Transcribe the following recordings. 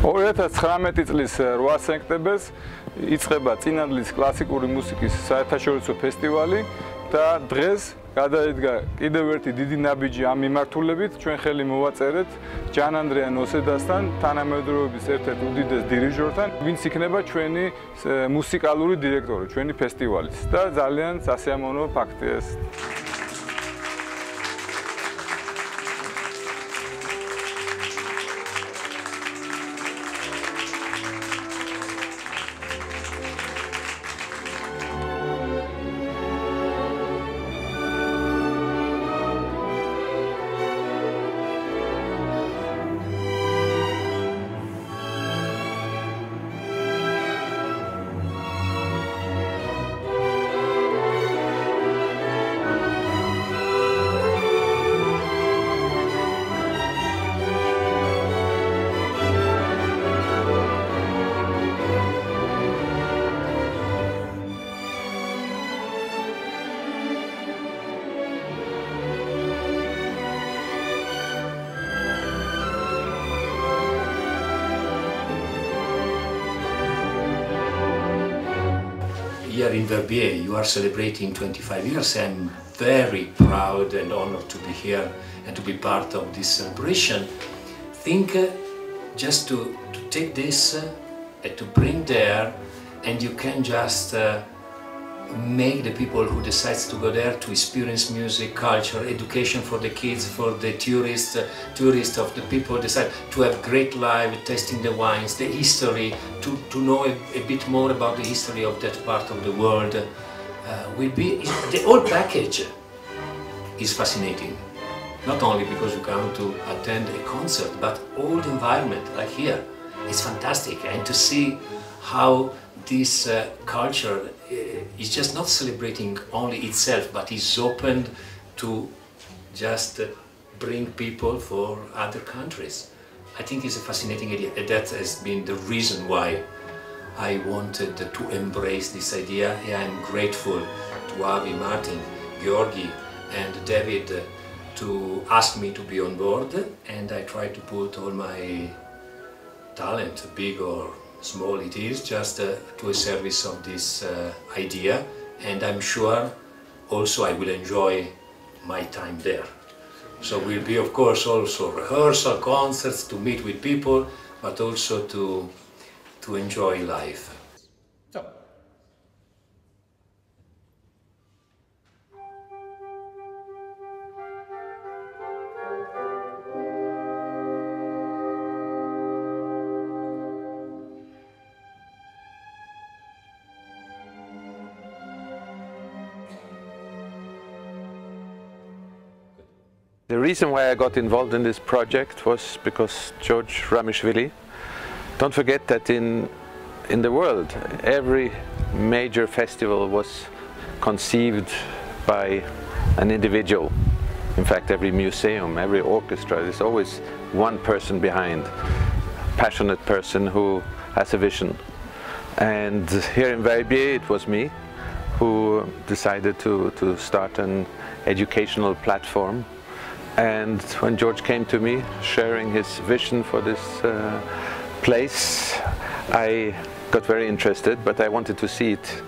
2019 წლის 8 სექტემბერს იწყება წინანდლის კლასიკური მუსიკის საერთაშორისო ფესტივალი და დღეს გადაიდგა კიდევ ერთი დიდი ნაბიჯი ამ მიმართულებით. ჩვენ ხელი მოვაწერეთ Gianandrea Nosedasთან, თანამედროვეობის ერთ-ერთ უდიდეს დირიჟორთან, ვინც იქნება ჩვენი მუსიკალური დირექტორი, ჩვენი ფესტივალის და ძალიან სასიამოვნო ფაქტია ეს. Here in Verbier, you are celebrating 25 years. I'm very proud and honored to be here and to be part of this celebration. Think just to take this and to bring there, and you can just make the people who decide to go there to experience music, culture, education for the kids, for the tourists of the people decide to have great life, tasting the wines, the history, to know a bit more about the history of that part of the world. Will be the whole package is fascinating. Not only because you come to attend a concert, but all the environment like here is fantastic, and to see how this culture is just not celebrating only itself, but is open to just bring people for other countries. I think it's a fascinating idea, and that has been the reason why I wanted to embrace this idea. And I'm grateful to Avi, Martin, Georgi and David to ask me to be on board, and I try to put all my talent, big or small it is, just to a service of this idea, and I'm sure also I will enjoy my time there. So will be of course also rehearsal, concerts, to meet with people, but also to enjoy life. The reason why I got involved in this project was because George Ramishvili. Don't forget that in the world, every major festival was conceived by an individual. In fact, every museum, every orchestra, there's always one person behind, a passionate person who has a vision. And here in Verbier, it was me who decided to start an educational platform. And when George came to me sharing his vision for this place, I got very interested, but I wanted to see it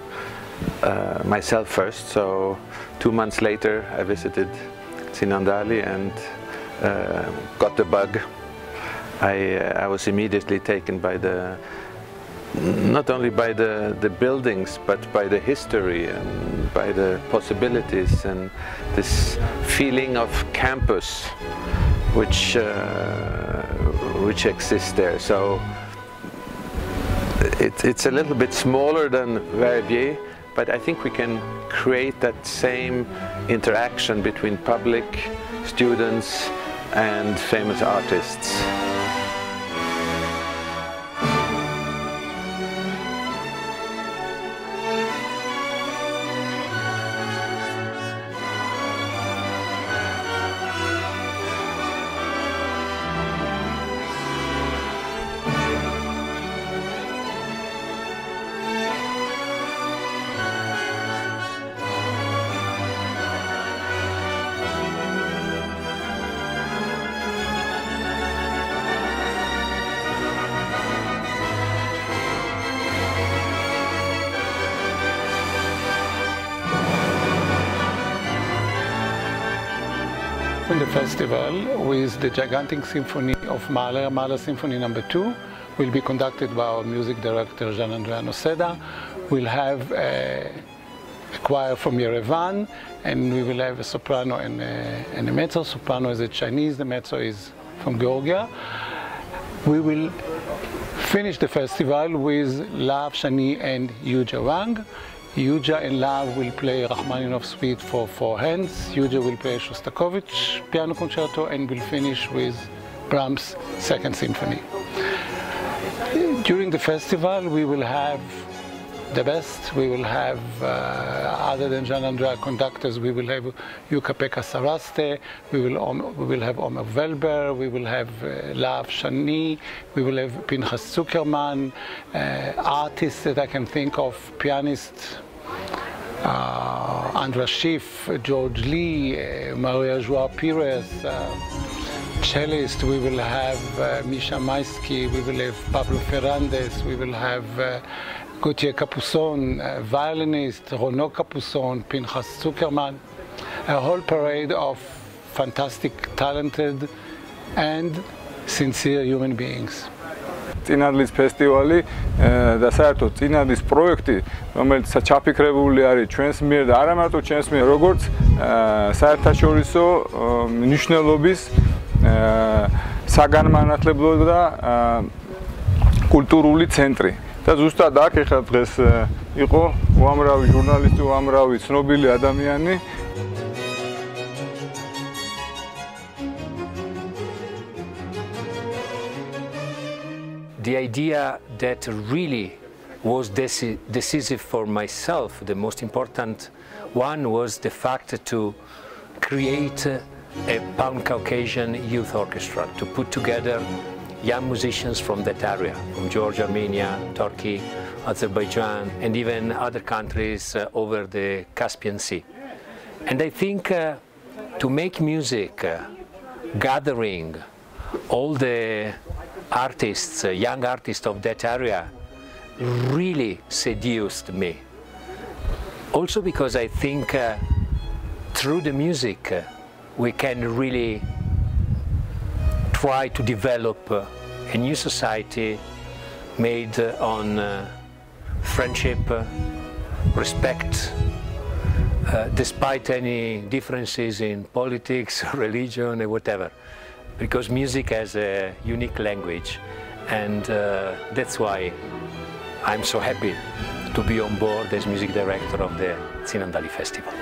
myself first. So 2 months later I visited Tsinandali and got the bug. I was immediately taken by not only by the buildings, but by the history and by the possibilities and this feeling of campus which exists there. So it's a little bit smaller than Verbier, but I think we can create that same interaction between public, students and famous artists. open the festival with the gigantic symphony of Mahler, Mahler Symphony No. 2. Will be conducted by our music director Gianandrea Noseda. We'll have a choir from Yerevan, and we will have a soprano and a mezzo. Soprano is a Chinese, the mezzo is from Georgia. We will finish the festival with Lav, Shani and Yuja Wang. Yuja and Lav will play Rachmaninoff's Suite for 4 hands. Yuja will play Shostakovich Piano Concerto, and will finish with Brahms' Second Symphony. During the festival, we will have the best. We will have, other than Gianandrea conductors, we will have Jukka-Pekka Saraste, we will have Omer Velber, we will have Lav Shani, we will have Pinchas Zuckerman, artists that I can think of, pianist Andras Schiff, George Lee, Maria Joao Pires, cellist, we will have Misha Maisky, we will have Pablo Ferrandes, we will have Gautier Capuçon, violinist, Renaud Capuçon, Pinchas Zuckerman, a whole parade of fantastic, talented and sincere human beings. წინანდლის ფესტივალი და საერთოდ წინანდლის პროექტი, რომელიც ჩაფიქრებული არის ჩვენს მიერ და არა მარტო ჩვენს მიერ, როგორც საერთაშორისო მნიშვნელობის საგანმანათლებლო და კულტურული ცენტრი. და ზუსტად აქ ეხლა დღეს იყო უამრავი ჟურნალისტი, უამრავი ცნობილი ადამიანი. The idea that really was decisive for myself, the most important one, was the fact to create a Pan-Caucasian youth orchestra, to put together young musicians from that area, from Georgia, Armenia, Turkey, Azerbaijan, and even other countries over the Caspian Sea. And I think to make music, gathering all the artists, young artists of that area, really seduced me. Also because I think through the music we can really try to develop a new society made on friendship, respect, despite any differences in politics, religion, or whatever. Because music has a unique language, and that's why I'm so happy to be on board as music director of the Tsinandali Festival.